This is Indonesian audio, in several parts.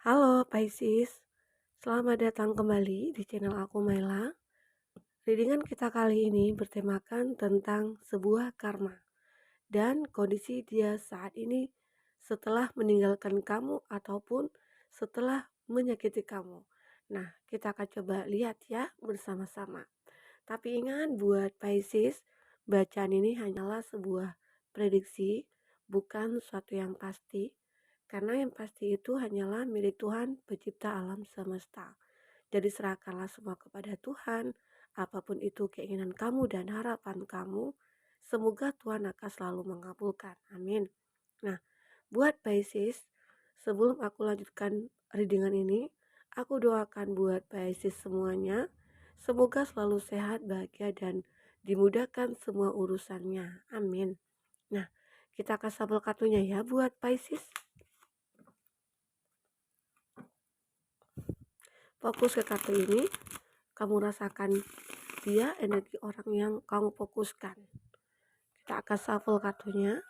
Halo Pisces, selamat datang kembali di channel aku Maila. Readingan kita kali ini bertemakan tentang sebuah karma dan kondisi dia saat ini setelah meninggalkan kamu ataupun setelah menyakiti kamu. Nah, kita akan coba lihat ya bersama-sama. Tapi ingat buat Pisces, bacaan ini hanyalah sebuah prediksi, bukan suatu yang pasti. Karena yang pasti itu hanyalah milik Tuhan pencipta alam semesta. Jadi serahkanlah semua kepada Tuhan, apapun itu keinginan kamu dan harapan kamu, semoga Tuhan akan selalu mengabulkan. Amin. Nah, buat Pisces, sebelum aku lanjutkan readingan ini, aku doakan buat Pisces semuanya, semoga selalu sehat, bahagia, dan dimudahkan semua urusannya. Amin. Nah, kita akan shuffle kartunya ya buat Pisces. Fokus ke kartu ini, kamu rasakan dia energi orang yang kamu fokuskan. Kita akan shuffle kartunya.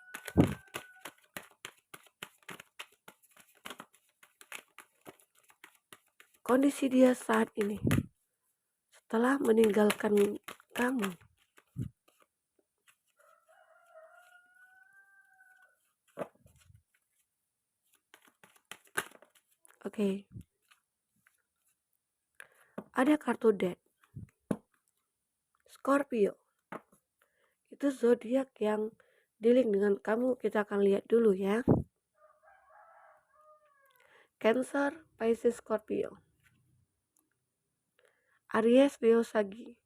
Kondisi dia saat ini setelah meninggalkan kamu. Oke. Ada kartu Death. Scorpio. Itu zodiak yang dealing dengan kamu. Kita akan lihat dulu ya. Cancer, Pisces, Scorpio. Aries, Leo, Sagi.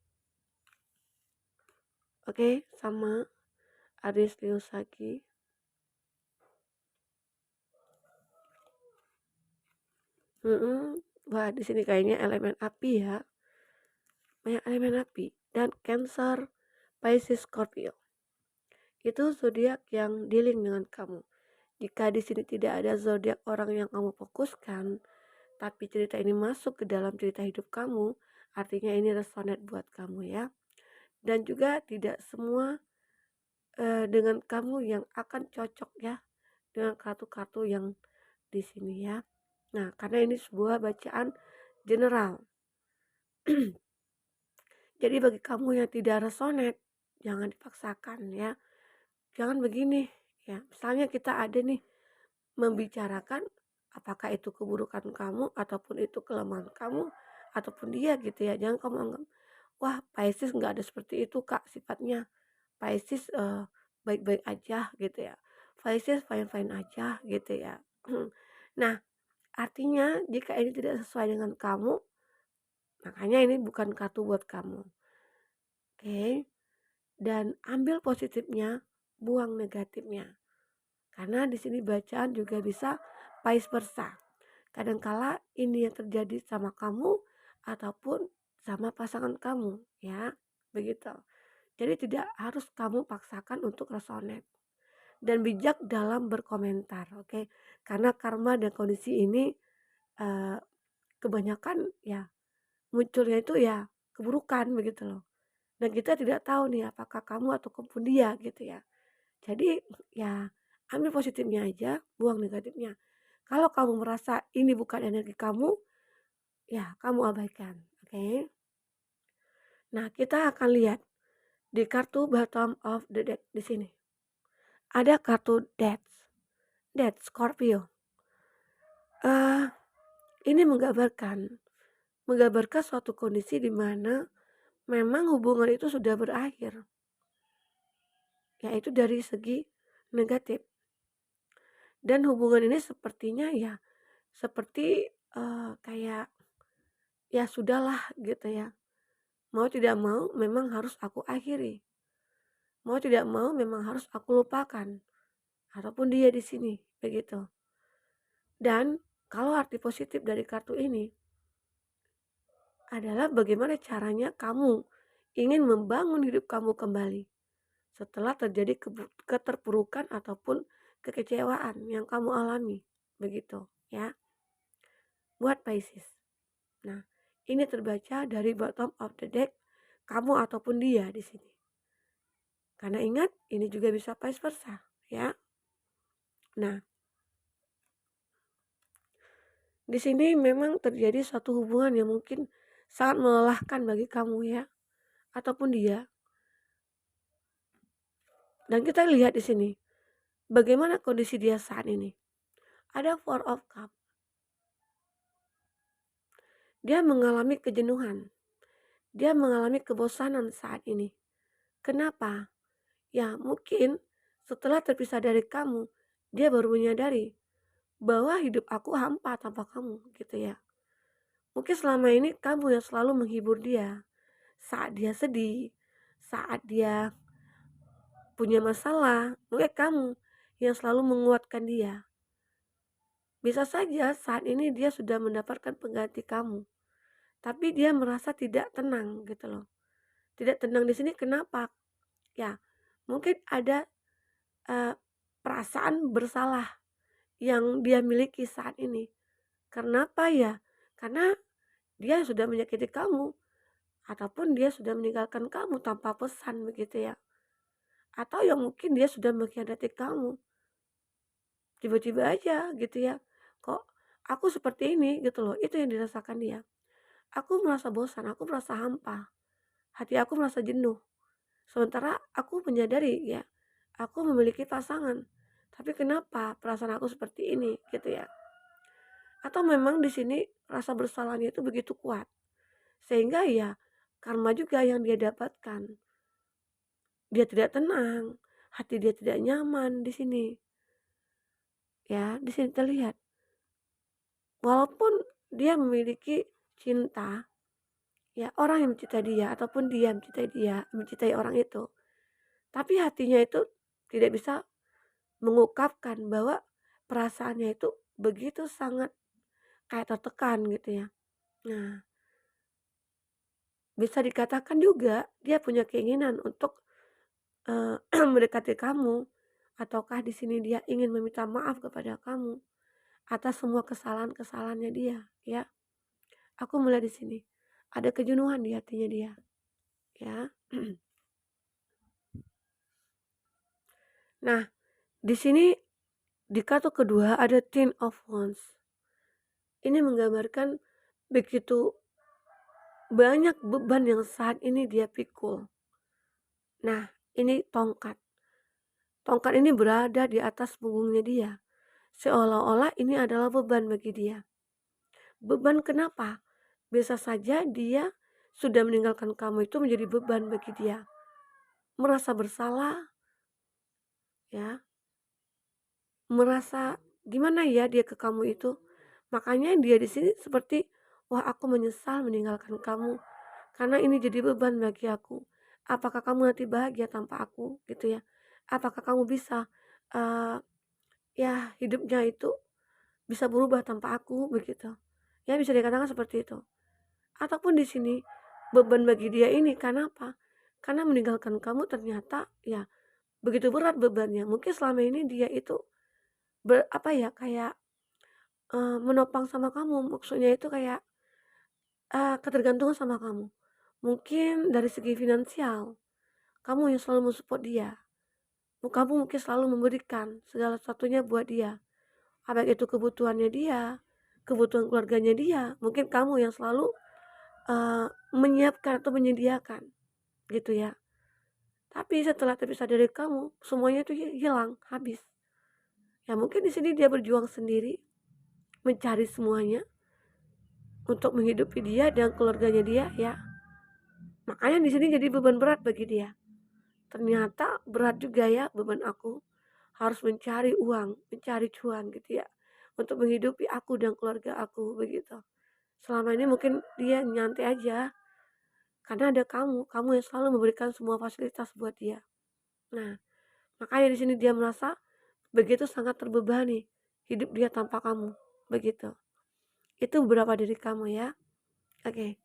Oke, sama Aries, Leo, Sagi. Wah, di sini kayaknya elemen api ya. Banyak elemen api. Dan Cancer, Pisces, Scorpio. Itu zodiak yang dealing dengan kamu. Jika di sini tidak ada zodiak orang yang kamu fokuskan, tapi cerita ini masuk ke dalam cerita hidup kamu, artinya ini resonate buat kamu ya. Dan juga tidak semua dengan kamu yang akan cocok ya dengan kartu-kartu yang di sini ya. Nah, karena ini sebuah bacaan general. Jadi bagi kamu yang tidak resonate, jangan dipaksakan ya. Jangan begini ya. Misalnya kita ada nih membicarakan apakah itu keburukan kamu ataupun itu kelemahan kamu ataupun dia gitu ya. Jangan kamu anggap, wah Pisces nggak ada seperti itu kak sifatnya. Pisces baik-baik aja gitu ya. Pisces fine-fine aja gitu ya. Nah, artinya jika ini tidak sesuai dengan kamu, makanya ini bukan kartu buat kamu. Oke. Dan ambil positifnya, buang negatifnya. Karena di sini bacaan juga bisa vice versa. Kadangkala ini yang terjadi sama kamu ataupun sama pasangan kamu, ya. Begitu. Jadi tidak harus kamu paksakan untuk resonate. Dan bijak dalam berkomentar, oke? Karena karma dan kondisi ini eh, kebanyakan ya munculnya itu ya keburukan begitu loh. Dan kita tidak tahu nih apakah kamu ataupun dia gitu ya. Jadi ya ambil positifnya aja, buang negatifnya. Kalau kamu merasa ini bukan energi kamu, ya kamu abaikan. Oke. Nah, kita akan lihat di kartu bottom of the deck di sini. Ada kartu Death. Death Scorpio. Eh ini menggambarkan suatu kondisi di mana memang hubungan itu sudah berakhir. Yaitu dari segi negatif. Dan hubungan ini sepertinya ya seperti kayak ya sudahlah gitu ya. Mau tidak mau memang harus aku akhiri. Mau tidak mau memang harus aku lupakan. Ataupun dia di sini begitu. Dan kalau arti positif dari kartu ini adalah bagaimana caranya kamu ingin membangun hidup kamu kembali setelah terjadi keterpurukan ataupun kekecewaan yang kamu alami begitu ya buat Pisces. Nah, ini terbaca dari bottom of the deck kamu ataupun dia di sini. Karena ingat, ini juga bisa vice versa, ya. Nah, Di sini memang terjadi suatu hubungan yang mungkin sangat melelahkan bagi kamu ya, ataupun dia. Dan kita lihat di sini, bagaimana kondisi dia saat ini. Ada Four of Cup, dia mengalami kejenuhan, dia mengalami kebosanan saat ini. Kenapa? Ya mungkin setelah terpisah dari kamu, dia baru menyadari bahwa hidup aku hampa tanpa kamu gitu ya. Mungkin selama ini kamu yang selalu menghibur dia saat dia sedih, saat dia punya masalah, mungkin kamu yang selalu menguatkan dia. Bisa saja saat ini dia sudah mendapatkan pengganti kamu, tapi dia merasa tidak tenang gitu loh. Tidak tenang di sini kenapa? Ya, mungkin ada eh, perasaan bersalah yang dia miliki saat ini. Kenapa ya? Karena dia sudah menyakiti kamu ataupun dia sudah meninggalkan kamu tanpa pesan begitu ya. Atau yang mungkin dia sudah mengkhianati kamu. Tiba-tiba aja gitu ya. Kok aku seperti ini gitu loh. Itu yang dirasakan dia. Aku merasa bosan, aku merasa hampa. Hati aku merasa jenuh. Sementara aku menyadari ya, aku memiliki pasangan. Tapi kenapa perasaan aku seperti ini gitu ya. Atau memang di sini rasa bersalahnya itu begitu kuat. Sehingga ya karma juga yang dia dapatkan. Dia tidak tenang, hati dia tidak nyaman di sini. Ya, di sini terlihat. Walaupun dia memiliki cinta, ya orang yang mencintai dia ataupun dia, mencintai orang itu. Tapi hatinya itu tidak bisa mengungkapkan bahwa perasaannya itu begitu sangat kayak tertekan gitu ya. Nah, bisa dikatakan juga dia punya keinginan untuk mendekati kamu, ataukah di sini dia ingin meminta maaf kepada kamu atas semua kesalahan-kesalahannya dia, ya. Aku melihat di sini ada kejenuhan di hatinya dia, ya. Nah, di sini di kartu kedua ada Ten of Wands. Ini menggambarkan begitu banyak beban yang saat ini dia pikul. Nah, ini tongkat. Tongkat ini berada di atas punggungnya dia. Seolah-olah ini adalah beban bagi dia. Beban kenapa? Bisa saja dia sudah meninggalkan kamu itu menjadi beban bagi dia. Merasa bersalah, ya. Merasa gimana ya dia ke kamu itu. Makanya dia di sini seperti, wah aku menyesal meninggalkan kamu karena ini jadi beban bagi aku. Apakah kamu nanti bahagia tanpa aku gitu ya? Apakah kamu bisa eh, ya hidupnya itu bisa berubah tanpa aku begitu. Ya bisa dikatakan seperti itu. Ataupun di sini beban bagi dia ini karena apa? Karena meninggalkan kamu ternyata ya begitu berat bebannya. Mungkin selama ini dia itu apa ya kayak menopang sama kamu. Maksudnya itu kayak ketergantungan sama kamu. Mungkin dari segi finansial, kamu yang selalu mensupport dia. Kamu mungkin selalu memberikan segala sesuatunya buat dia. Apa itu kebutuhannya dia, kebutuhan keluarganya dia. Mungkin kamu yang selalu menyiapkan atau menyediakan gitu ya. Tapi setelah terpisah dari kamu, semuanya itu hilang, habis. Ya mungkin di sini dia berjuang sendiri, mencari semuanya untuk menghidupi dia dan keluarganya dia ya. Makanya di sini jadi beban berat bagi dia. Ternyata berat juga ya beban aku. Harus mencari uang, mencari cuan gitu ya. Untuk menghidupi aku dan keluarga aku begitu. Selama ini mungkin dia nyantai aja. Karena ada kamu yang selalu memberikan semua fasilitas buat dia. Nah, makanya di sini dia merasa begitu sangat terbebani hidup dia tanpa kamu. Begitu. Itu beberapa diri kamu ya. Oke.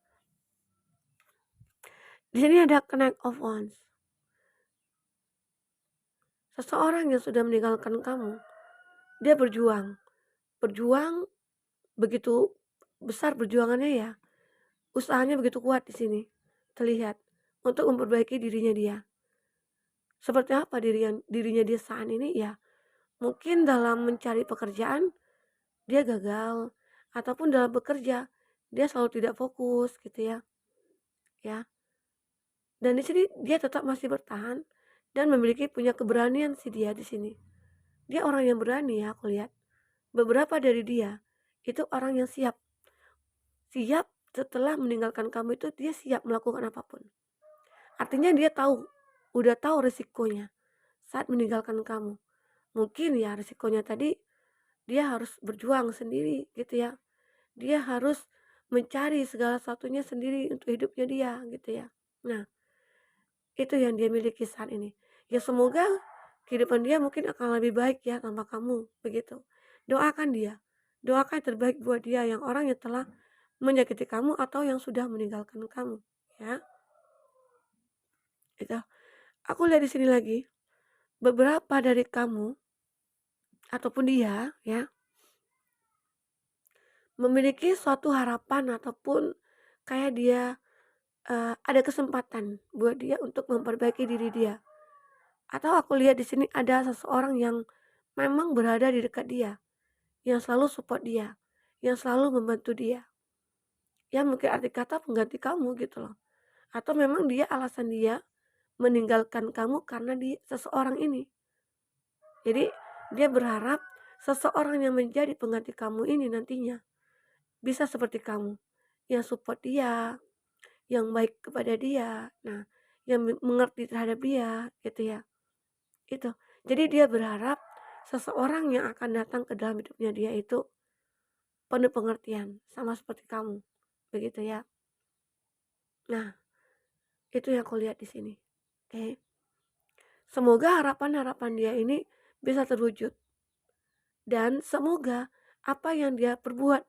Di sini ada Connect of Wands. Seseorang yang sudah meninggalkan kamu, dia berjuang. Berjuang begitu besar perjuangannya ya. Usahanya begitu kuat di sini. Terlihat untuk memperbaiki dirinya dia. Seperti apa dirinya dia saat ini ya? Mungkin dalam mencari pekerjaan dia gagal ataupun dalam bekerja, dia selalu tidak fokus gitu ya, ya. Dan di sini dia tetap masih bertahan dan memiliki punya keberanian sih dia di sini. Dia orang yang berani ya aku lihat. Beberapa dari dia itu orang yang siap. Siap setelah meninggalkan kamu itu dia siap melakukan apapun. Artinya dia tahu, udah tahu resikonya saat meninggalkan kamu. Mungkin ya resikonya tadi dia harus berjuang sendiri gitu ya. Dia harus mencari segala satunya sendiri untuk hidupnya dia gitu ya. Nah, itu yang dia miliki saat ini. Ya semoga kehidupan dia mungkin akan lebih baik ya tanpa kamu, begitu. Doakan dia, doakan yang terbaik buat dia yang orang yang telah menyakiti kamu atau yang sudah meninggalkan kamu, ya. Itu. Aku lihat di sini lagi, beberapa dari kamu ataupun dia ya, memiliki suatu harapan ataupun kayak dia ada kesempatan buat dia untuk memperbaiki diri dia. Atau aku lihat di sini ada seseorang yang memang berada di dekat dia, yang selalu support dia, yang selalu membantu dia. Ya mungkin arti kata pengganti kamu gitu loh. Atau memang dia alasan dia meninggalkan kamu karena seseorang ini. Jadi dia berharap seseorang yang menjadi pengganti kamu ini nantinya bisa seperti kamu, yang support dia, yang baik kepada dia, nah yang mengerti terhadap dia gitu ya. Itu. Jadi dia berharap seseorang yang akan datang ke dalam hidupnya dia itu penuh pengertian, sama seperti kamu, begitu ya. Nah, itu yang aku lihat di sini. Oke. Semoga harapan-harapan dia ini bisa terwujud dan semoga apa yang dia perbuat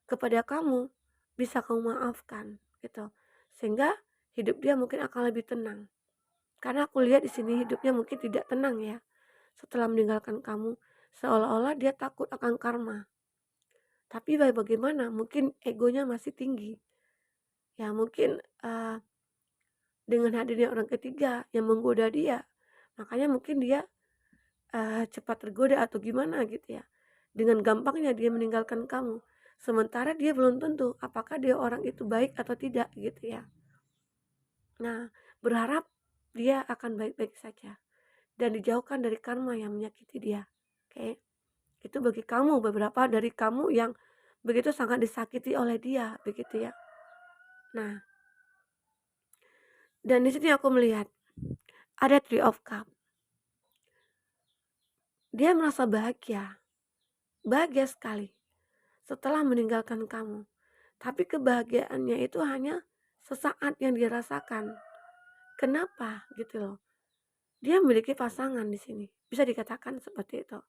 kepada kamu bisa kamu maafkan gitu. Sehingga hidup dia mungkin akan lebih tenang. Karena aku lihat di sini hidupnya mungkin tidak tenang ya. Setelah meninggalkan kamu, seolah-olah dia takut akan karma. Tapi bagaimana? Mungkin egonya masih tinggi. Ya mungkin dengan hadirnya orang ketiga yang menggoda dia, makanya mungkin dia cepat tergoda atau gimana gitu ya. Dengan gampangnya dia meninggalkan kamu. Sementara dia belum tentu apakah dia orang itu baik atau tidak gitu ya. Nah, berharap dia akan baik-baik saja dan dijauhkan dari karma yang menyakiti dia. Oke. Itu bagi kamu, beberapa dari kamu yang begitu sangat disakiti oleh dia, begitu ya. Nah, dan di sini aku melihat ada Three of Cup. Dia merasa bahagia, bahagia sekali setelah meninggalkan kamu. Tapi kebahagiaannya itu hanya sesaat yang dia rasakan. Kenapa gitu loh? Dia memiliki pasangan di sini. Bisa dikatakan seperti itu.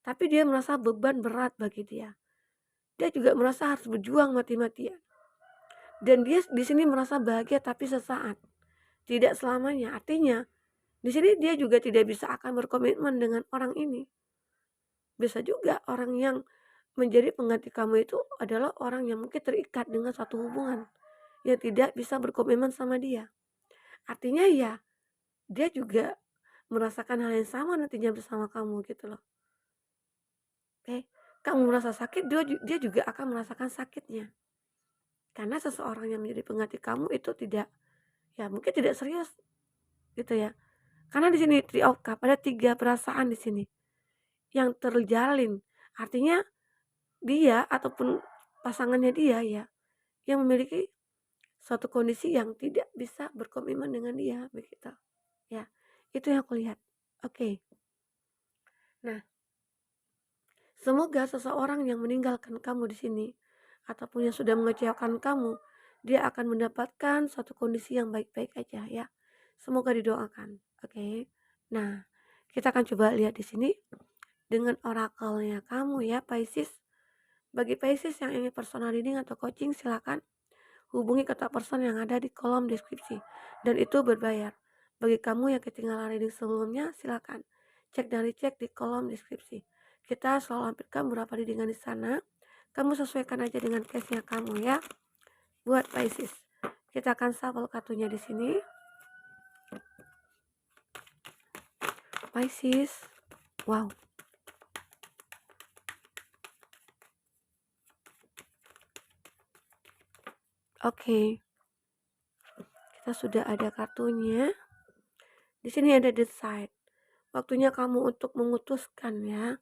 Tapi dia merasa beban berat bagi dia. Dia juga merasa harus berjuang mati-matian. Dan dia di sini merasa bahagia tapi sesaat. Tidak selamanya. Artinya, di sini dia juga tidak bisa akan berkomitmen dengan orang ini. Bisa juga orang yang menjadi pengganti kamu itu adalah orang yang mungkin terikat dengan satu hubungan yang tidak bisa berkomitmen sama dia. Artinya ya, dia juga merasakan hal yang sama nantinya bersama kamu gitu loh. Oke, kamu merasa sakit, dia juga akan merasakan sakitnya. Karena seseorang yang menjadi pengganti kamu itu tidak, ya mungkin tidak serius gitu ya. Karena di sini Three of Cup ada 3 perasaan di sini yang terjalin. Artinya dia ataupun pasangannya dia ya yang memiliki suatu kondisi yang tidak bisa berkomitmen dengan dia begitu. Ya, itu yang aku lihat. Oke. Nah, semoga seseorang yang meninggalkan kamu di sini ataupun yang sudah mengecewakan kamu, dia akan mendapatkan suatu kondisi yang baik-baik aja ya. Semoga didoakan. Oke. Nah, kita akan coba lihat di sini dengan orakelnya kamu ya Pisces. Bagi Pisces yang ingin personal reading atau coaching silakan hubungi kontak person yang ada di kolom deskripsi dan itu berbayar. Bagi kamu yang ketinggalan reading sebelumnya, silakan cek dan recheck di kolom deskripsi. Kita selalu lampirkan beberapa readingan di sana. Kamu sesuaikan aja dengan case-nya kamu ya. Buat Pisces. Kita akan shuffle kartunya di sini. Pisces. Wow. Oke, kita sudah ada kartunya. Di sini ada decide. Waktunya kamu untuk memutuskan ya.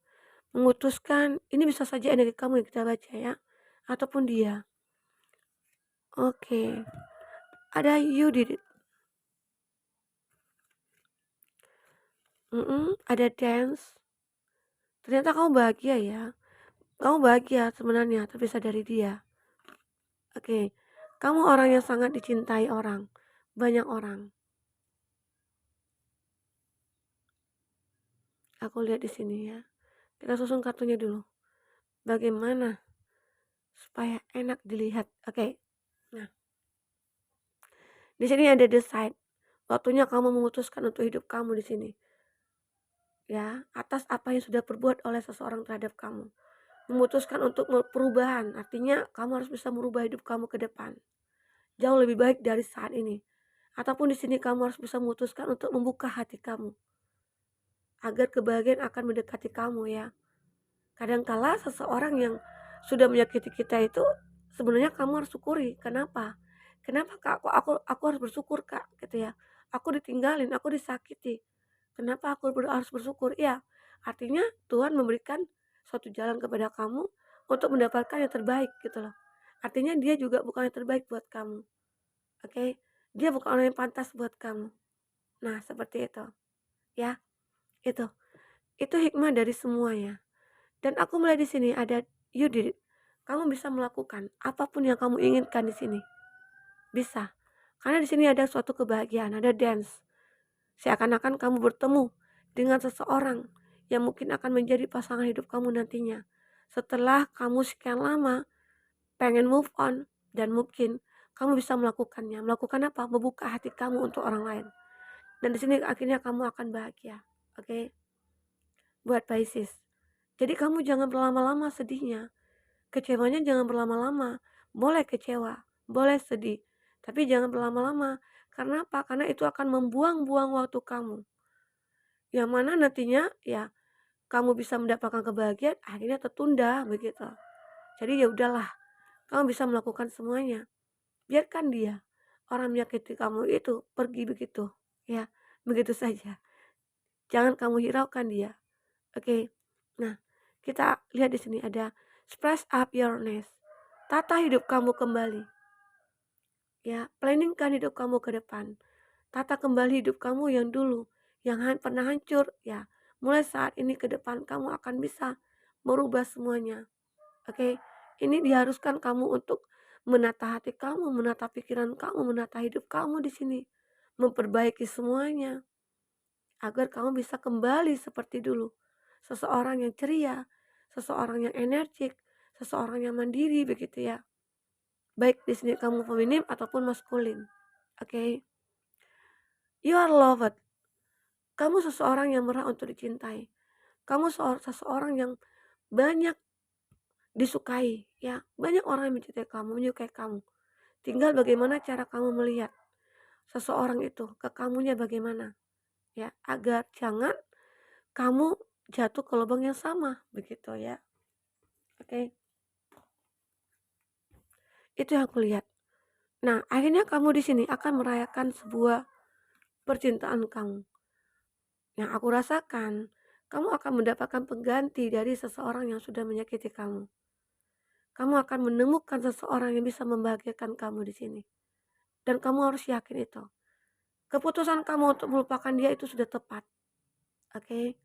Memutuskan ini bisa saja energi kamu yang kita baca ya, ataupun dia. Oke, ada you did it. Ada dance. Ternyata kamu bahagia ya. Kamu bahagia sebenarnya terpisah dari dia. Oke, kamu orang yang sangat dicintai orang, banyak orang. Aku lihat di sini ya. Kita susun kartunya dulu. Bagaimana supaya enak dilihat? Oke. Nah, di sini ada decide. Waktunya kamu memutuskan untuk hidup kamu di sini. Ya, atas apa yang sudah berbuat oleh seseorang terhadap kamu. Memutuskan untuk perubahan, artinya kamu harus bisa merubah hidup kamu ke depan. Jauh lebih baik dari saat ini. Ataupun di sini kamu harus bisa memutuskan untuk membuka hati kamu. Agar kebahagiaan akan mendekati kamu ya. Kadangkala seseorang yang sudah menyakiti kita itu sebenarnya kamu harus syukuri. Kenapa? Kenapa Kak? Aku harus bersyukur Kak gitu ya. Aku ditinggalin, aku disakiti. Kenapa aku harus bersyukur? Ya, artinya Tuhan memberikan suatu jalan kepada kamu untuk mendapatkan yang terbaik gitu loh. Artinya dia juga bukan yang terbaik buat kamu. Oke? Dia bukan orang yang pantas buat kamu. Nah, seperti itu. Ya, itu. Itu hikmah dari semuanya. Dan aku mulai di sini ada you did it. Kamu bisa melakukan apapun yang kamu inginkan di sini. Bisa. Karena di sini ada suatu kebahagiaan, ada dance. Seakan-akan kamu bertemu dengan seseorang yang mungkin akan menjadi pasangan hidup kamu nantinya. Setelah kamu sekian lama pengen move on dan mungkin kamu bisa melakukannya. Melakukan apa? Membuka hati kamu untuk orang lain. Dan di sini akhirnya kamu akan bahagia. Oke? Buat Pisces. Jadi kamu jangan berlama-lama sedihnya. Kecewanya jangan berlama-lama. Boleh kecewa, boleh sedih, tapi jangan berlama-lama. Karena apa? Karena itu akan membuang-buang waktu kamu. Yang mana nantinya ya kamu bisa mendapatkan kebahagiaan akhirnya tertunda begitu. Jadi ya udahlah, kamu bisa melakukan semuanya. Biarkan dia orang menyakiti kamu itu pergi begitu, ya. Begitu saja. Jangan kamu hiraukan dia. Oke. Nah, kita lihat di sini ada spice up your nest. Tata hidup kamu kembali. Ya, planningkan hidup kamu ke depan. Tata kembali hidup kamu yang dulu, yang pernah hancur, ya. Mulai saat ini ke depan kamu akan bisa merubah semuanya. Oke, ini diharuskan kamu untuk menata hati kamu, menata pikiran kamu, menata hidup kamu di sini, memperbaiki semuanya agar kamu bisa kembali seperti dulu. Seseorang yang ceria, seseorang yang energik, seseorang yang mandiri begitu ya. Baik di sini kamu feminim ataupun maskulin. Oke. You are loved. Kamu seseorang yang berhak untuk dicintai. Kamu seseorang yang banyak disukai, ya. Banyak orang yang mencintai kamu, menyukai kamu. Tinggal bagaimana cara kamu melihat seseorang itu ke kamunya bagaimana, ya. Agar jangan kamu jatuh ke lubang yang sama, begitu ya. Oke. Itu yang aku lihat. Nah, akhirnya kamu di sini akan merayakan sebuah percintaan kamu. Yang aku rasakan, kamu akan mendapatkan pengganti dari seseorang yang sudah menyakiti kamu. Kamu akan menemukan seseorang yang bisa membahagiakan kamu di sini. Dan kamu harus yakin itu. Keputusan kamu untuk melupakan dia itu sudah tepat. Oke?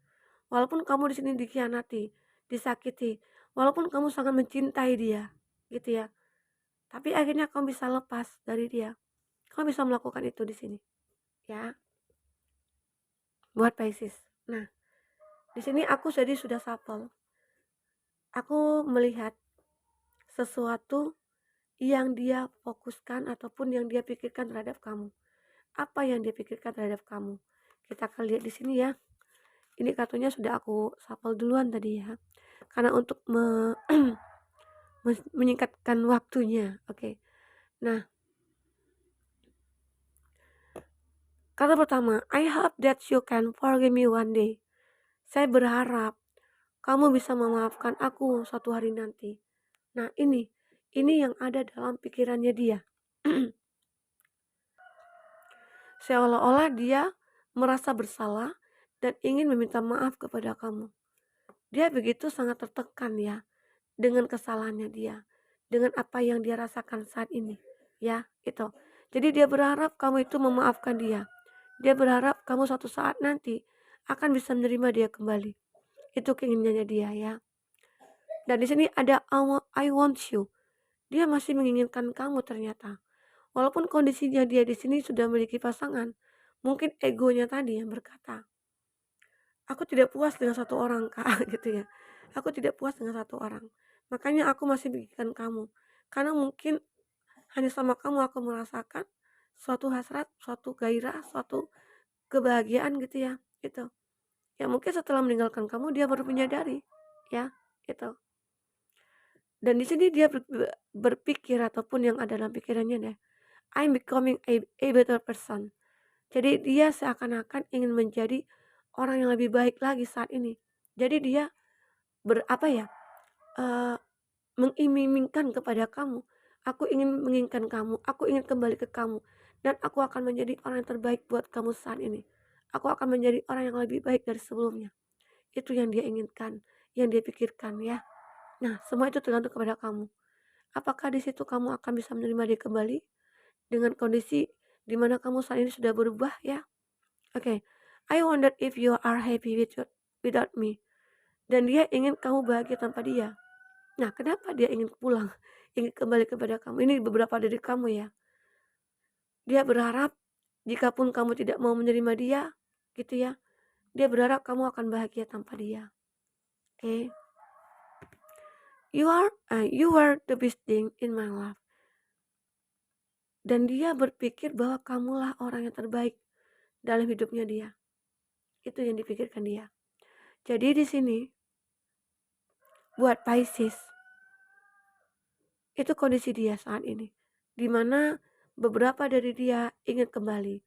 Walaupun kamu di sini dikhianati, disakiti, walaupun kamu sangat mencintai dia, gitu ya. Tapi akhirnya kamu bisa lepas dari dia. Kamu bisa melakukan itu di sini, ya. Buat Pisces. Nah, di sini aku jadi sudah shuffle. Aku melihat sesuatu yang dia fokuskan ataupun yang dia pikirkan terhadap kamu. Apa yang dia pikirkan terhadap kamu? Kita akan lihat di sini ya. Ini kartunya sudah aku shuffle duluan tadi ya. Karena untuk menyingkatkan waktunya. Oke. Nah, kata pertama, I hope that you can forgive me one day. Saya berharap kamu bisa memaafkan aku suatu hari nanti. Nah, ini yang ada dalam pikirannya dia. Seolah-olah dia merasa bersalah dan ingin meminta maaf kepada kamu. Dia begitu sangat tertekan ya dengan kesalahannya dia, dengan apa yang dia rasakan saat ini, ya, itu. Jadi dia berharap kamu itu memaafkan dia. Dia berharap kamu suatu saat nanti akan bisa menerima dia kembali. Itu keinginannya dia ya. Dan di sini ada I want you. Dia masih menginginkan kamu ternyata. Walaupun kondisinya dia di sini sudah memiliki pasangan, mungkin egonya tadi yang berkata, "Aku tidak puas dengan satu orang, Kak," gitu ya. "Aku tidak puas dengan satu orang. Makanya aku masih memikirkan kamu. Karena mungkin hanya sama kamu aku merasakan suatu hasrat, suatu gairah, suatu kebahagiaan gitu ya." Gitu. Ya mungkin setelah meninggalkan kamu dia baru menyadari, ya, gitu. Dan di sini dia berpikir ataupun yang ada dalam pikirannya deh, "I'm becoming a better person." Jadi dia seakan-akan ingin menjadi orang yang lebih baik lagi saat ini. Jadi dia apa ya, eee, mengiming-imingkan kepada kamu, "Aku ingin menginginkan kamu, aku ingin kembali ke kamu, dan aku akan menjadi orang yang terbaik buat kamu saat ini. Aku akan menjadi orang yang lebih baik dari sebelumnya." Itu yang dia inginkan, yang dia pikirkan ya. Nah, semua itu tergantung kepada kamu. Apakah di situ kamu akan bisa menerima dia kembali dengan kondisi di mana kamu saat ini sudah berubah ya? Oke, I wonder if you are happy without me. Dan dia ingin kamu bahagia tanpa dia. Nah, kenapa dia ingin pulang, ingin kembali kepada kamu? Ini beberapa dari kamu ya. Dia berharap jikapun kamu tidak mau menerima dia, gitu ya. Dia berharap kamu akan bahagia tanpa dia. Oke. You are the best thing in my life. Dan dia berpikir bahwa kamulah orang yang terbaik dalam hidupnya dia. Itu yang dipikirkan dia. Jadi di sini buat Pisces itu kondisi dia saat ini. Di mana beberapa dari dia ingin kembali.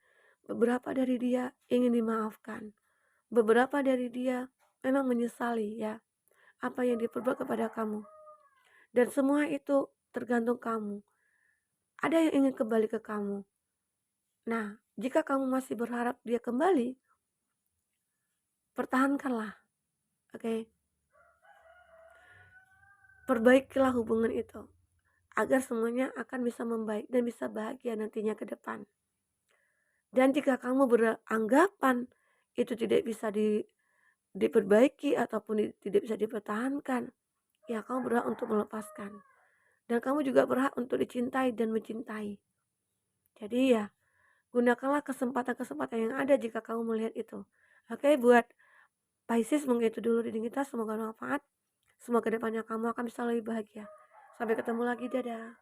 Beberapa dari dia ingin dimaafkan. Beberapa dari dia memang menyesali ya apa yang diperbuat kepada kamu. Dan semua itu tergantung kamu. Ada yang ingin kembali ke kamu. Nah, jika kamu masih berharap dia kembali, pertahankanlah, oke? Perbaikilah hubungan itu agar semuanya akan bisa membaik dan bisa bahagia nantinya ke depan. Dan jika kamu beranggapan itu tidak bisa diperbaiki ataupun tidak bisa dipertahankan, ya kamu berhak untuk melepaskan. Dan kamu juga berhak untuk dicintai dan mencintai. Jadi ya, gunakanlah kesempatan-kesempatan yang ada jika kamu melihat itu. Oke, buat Pisces mungkin itu dulu reading kita, semoga bermanfaat. Semoga depannya kamu akan bisa lebih bahagia. Sampai ketemu lagi, dadah.